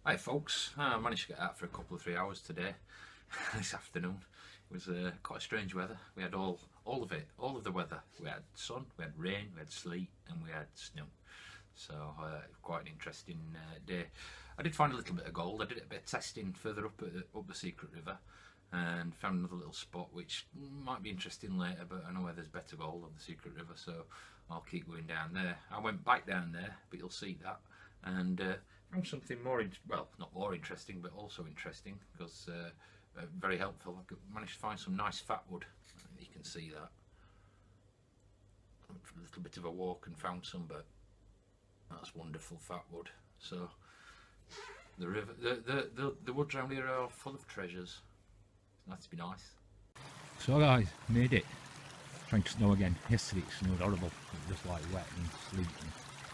Hi folks, I managed to get out for a couple of 3 hours today, this afternoon. It was quite strange weather. We had all of it, all of the weather. We had sun, we had rain, we had sleet and we had snow. So quite an interesting day. I did find a little bit of gold. I did a bit of testing further up the Secret River and found another little spot which might be interesting later, but I know where there's better gold on the Secret River, so I'll keep going down there. I went back down there, but you'll see that, and found something more, well, not more interesting, but also interesting, because very helpful. I managed to find some nice fat wood. You can see that. A little bit of a walk and found some, but that's wonderful fat wood. So the river, the woods around here are full of treasures. That's be nice. So guys, made it. Trying to snow again. Yesterday it snowed horrible. It was just like wet and sleet and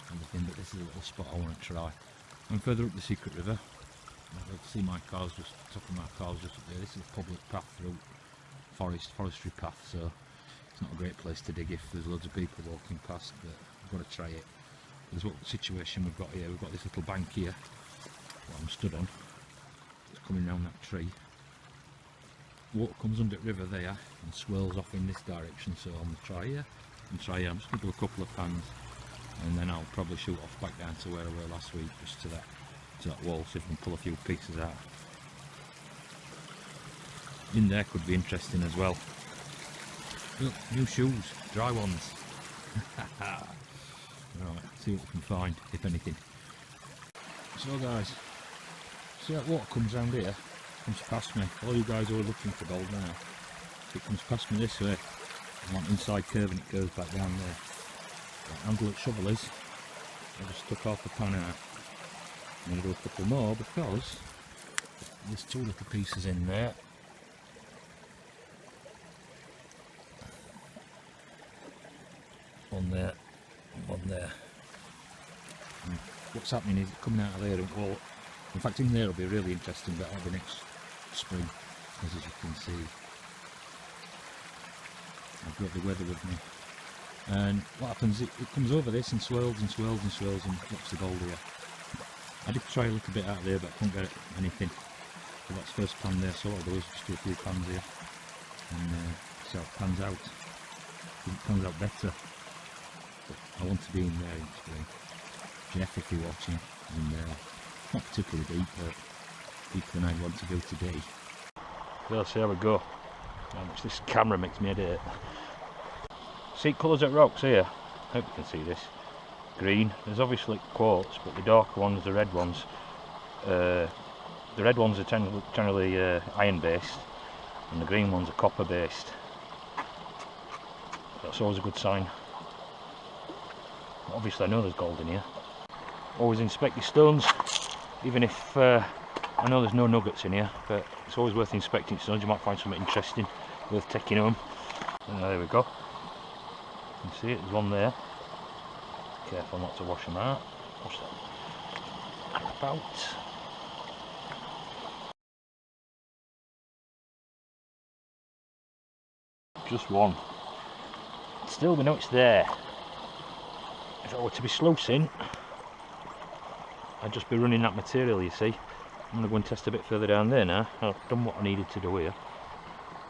everything, but this is a little spot I want to try. I'm further up the Secret River. You'll see my car's just, top of my car's just up there. This is a public path through forestry path, so it's not a great place to dig if there's loads of people walking past, but I've got to try it. There's what situation we've got here. We've got this little bank here that I'm stood on. It's coming round that tree. Water comes under the river there and swirls off in this direction, so I'm going to try here and try here. I'm just going to do a couple of pans and then I'll probably shoot off back down to where I were last week, just to that wall, see if I can pull a few pieces out. In there could be interesting as well. Look, new shoes, dry ones. Right, see what we can find, if anything. So guys, see that water comes round here, comes past me. All you guys who are looking for gold now, it comes past me this way. I'm on inside curve and it goes back down there. The angle at shovel is, I just took off the pan out. I'm going to do a couple more because there's two little pieces in there. One there, and one there. And what's happening is coming out of there, and well, in fact in there will be really interesting, but that'll be next spring, as you can see. I've got the weather with me. And what happens, it comes over this and swirls and swirls and swirls and drops the gold here. I did try a little bit out there, but I couldn't get anything. So that's first pan there, so what I'll do is just do a few pans here and see how it pans out. I think it pans out better. But I want to be in there in spring. Jeff, if you're watching, and not particularly deep, but deeper than I want to go today. Well, see how we go. This camera makes me edit it. See colours at rocks here. I hope you can see this. Green. There's obviously quartz, but the darker ones, the red ones, are generally iron based, and the green ones are copper based. That's always a good sign. Obviously I know there's gold in here. Always inspect your stones, even if I know there's no nuggets in here, but it's always worth inspecting stones. You might find something interesting, worth taking home. And there we go. You can see it, there's one there. Careful not to wash them out. Wash that crap out. Just one. Still, we know it's there. If I were to be sluicing, I'd just be running that material, you see. I'm going to go and test a bit further down there now. I've done what I needed to do here.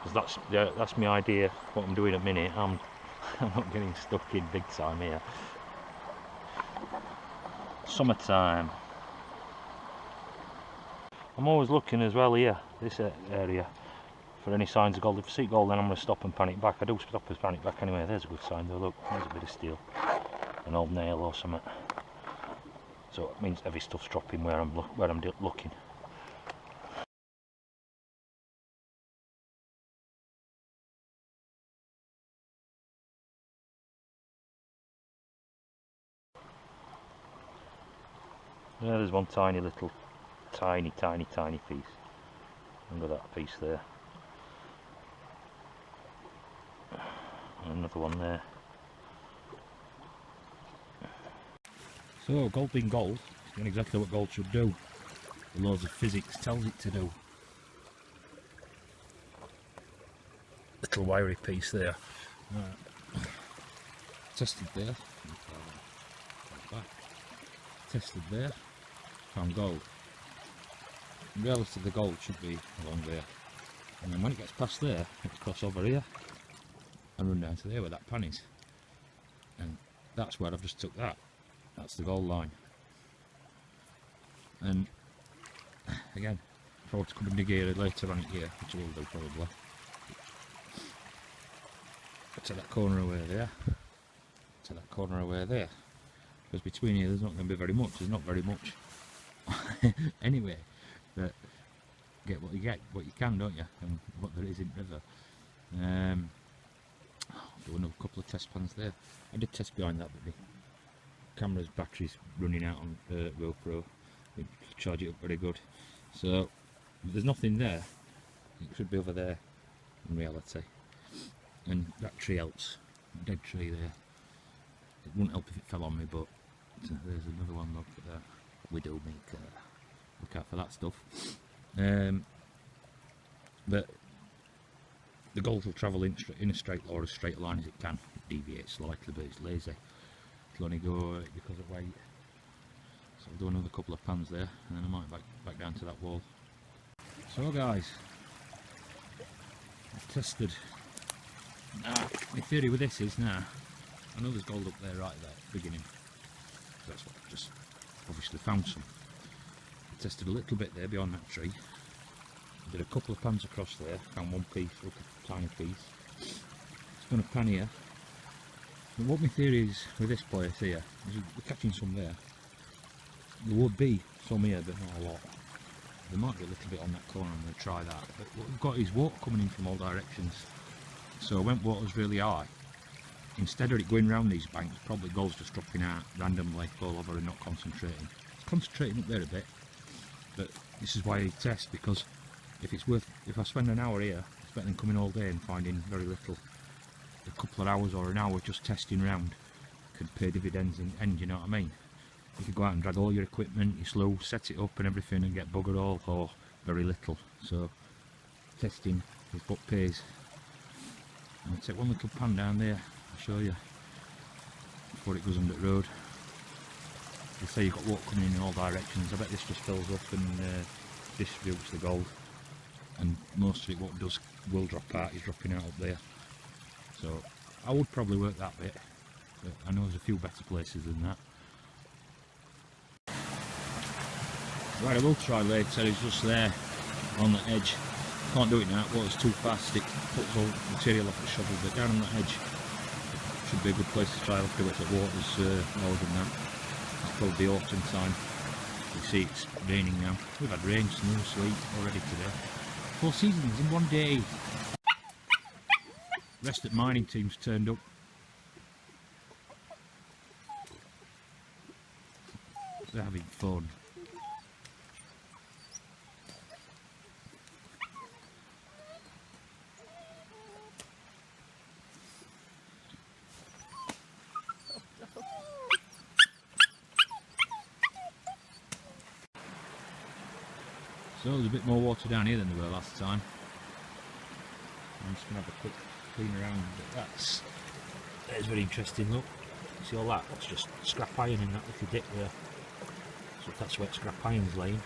Because that's my idea, what I'm doing at the minute. I'm not getting stuck in big time here. Summertime. I'm always looking as well here, this area, for any signs of gold. If I see gold, then I'm going to stop and pan it back. I do stop and pan it back anyway. There's a good sign though, look, there's a bit of steel. An old nail or something. So it means heavy stuff's dropping where I'm looking. Yeah, there's one tiny little, tiny piece. Under that piece there. And another one there. So gold being gold, it's doing exactly what gold should do. The laws of physics tells it to do. Little wiry piece there. Right. Tested there. Back. Tested there. Found gold. In reality the gold should be along there, and then when it gets past there, it's cross over here and run down to there where that pan is, and that's where I've just took that. That's the gold line. And again, if I were to come and dig here later on it here, which I will do probably, to that corner away there, to that corner away there, because between here there's not going to be very much. There's not very much anyway, but get what you can, don't you, and what there is in river. I'll do another couple of test pans there. I did test behind that, but the camera's battery's running out on GoPro. It charge it up very good, so there's nothing there. It should be over there in reality, and that tree helps. Dead tree there. It wouldn't help if it fell on me, but there's another one. Look at that, widowmaker. Look out for that stuff. But the gold will travel in a straight line, or as straight a line as it can. It deviates slightly, but it's lazy. It'll only go because of weight. So I'll do another couple of pans there, and then I might back down to that wall. So guys, I've tested. My theory with this is now, I know there's gold up there right there at the beginning. That's what I've just obviously found some. I tested a little bit there beyond that tree. I did a couple of pans across there, found one piece, look, a tiny piece. It's going to pan here. But what my theory is with this place here, is we're catching some there. There would be some here, but not a lot. There might be a little bit on that corner. I'm going to try that. But what we've got is water coming in from all directions. So when water's really high, instead of it going round these banks, probably gold's just dropping out randomly all over and not concentrating. It's concentrating up there a bit, but this is why I test, because if I spend an hour here, it's better than coming all day and finding very little. A couple of hours or an hour just testing round could pay dividends in the end, you know what I mean? You could go out and drag all your equipment, your slow, set it up and everything and get buggered all or very little. So testing is what pays. I'll take one little pan down there, I'll show you, before it goes under the road. They say you've got water coming in all directions. I bet this just fills up and distributes the gold, and most of it what does will drop out is dropping out up there. So I would probably work that bit, but I know there's a few better places than that. Right, I will try later. It's just there on the edge. Can't do it now, water's too fast, it puts all material off the shovel, but down on the edge should be a good place to try after it. The water's lower than that. It's probably the autumn time. You see it's raining now. We've had rain, snow, sleet already today. 4 seasons in one day. The rest of the mining teams turned up. They're having fun. So there's a bit more water down here than there were last time. I'm just going to have a quick clean around, but there's very interesting, look. See all that? That's just scrap iron in that little dip there. So if that's where scrap iron's laying,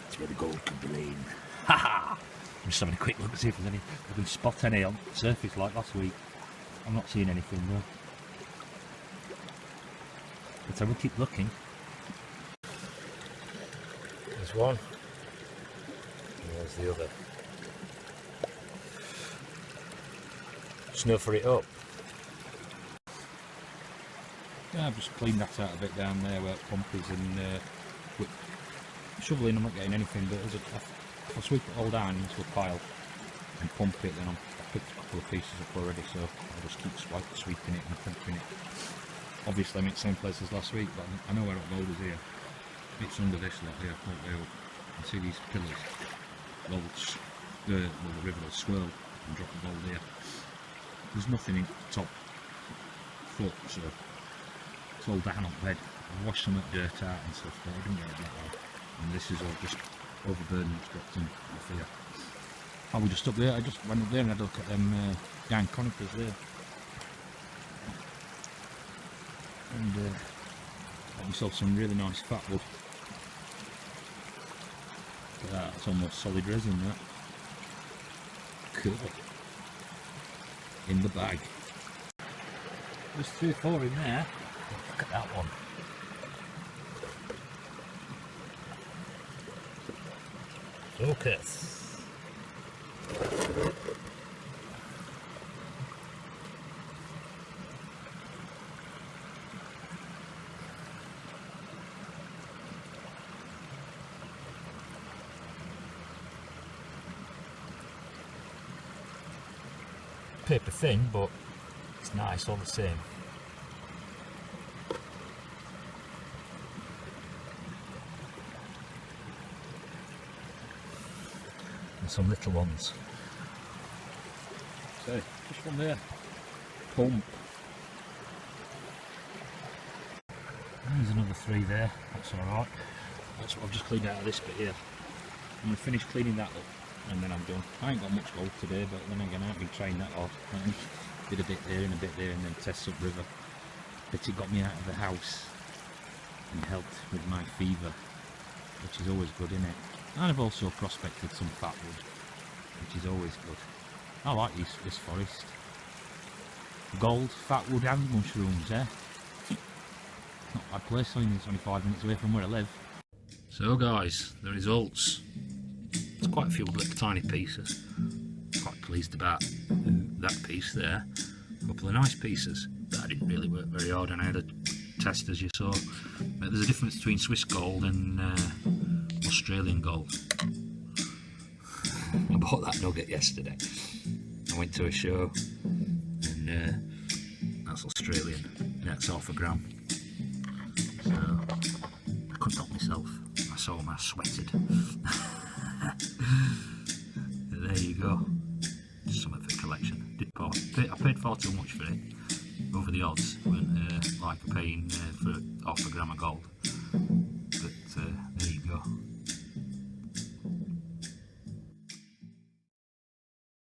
that's where the gold could be laying. Haha! I'm just having a quick look to see if there's any, if I can spot any on the surface like last week. I'm not seeing anything though. But I will keep looking. There's one. And there's the other. Snuff it up. Yeah, I've just cleaned that out a bit down there where the pump is, and with shoveling I'm not getting anything, but if I sweep it all down into a pile and pump it, then I've picked a couple of pieces up already, so I'll just keep sweeping it and pumping it. Obviously I'm in the same place as last week, but I know where that gold is here. It's under this lot here, all the way up. You see these pillars? Well, the river will swirl and drop the gold here. There's nothing in the top foot, so it's all down on bed. I've washed some of the dirt out and stuff, but I didn't get it that way. And this is all just overburden that's dropped in off here. I was just up there, I just went up there and had a look at them down conifers there. And got myself some really nice fat wood. Look at that, it's almost solid resin, that. Cool. In the bag. There's 3 or 4 in there. Look at that one. Focus. Paper thin, but it's nice all the same. And some little ones. So, just one there. Pump. And there's another 3 there. That's alright. That's what I've just cleaned out of this bit here. I'm going to finish cleaning that up and then I'm done. I ain't got much gold today, but then again I haven't been trying that off. Did a bit there and a bit there and then test up river. But it got me out of the house and helped with my fever, which is always good, isn't it? And I've also prospected some fatwood, which is always good. I like this forest. Gold, fatwood and mushrooms, eh? Not a bad place, it's only 5 minutes away from where I live. So guys, the results. It's quite a few little tiny pieces. Quite pleased about that piece there. A couple of nice pieces, but I didn't really work very hard and I had a test, as you saw. But there's a difference between Swiss gold and Australian gold. I bought that nugget yesterday. I went to a show and that's Australian. That's half a gram. So I couldn't help myself. I saw him, I sweated. There you go. Something for collection. I paid far too much for it. Over the odds. Like paying for half a gram of gold.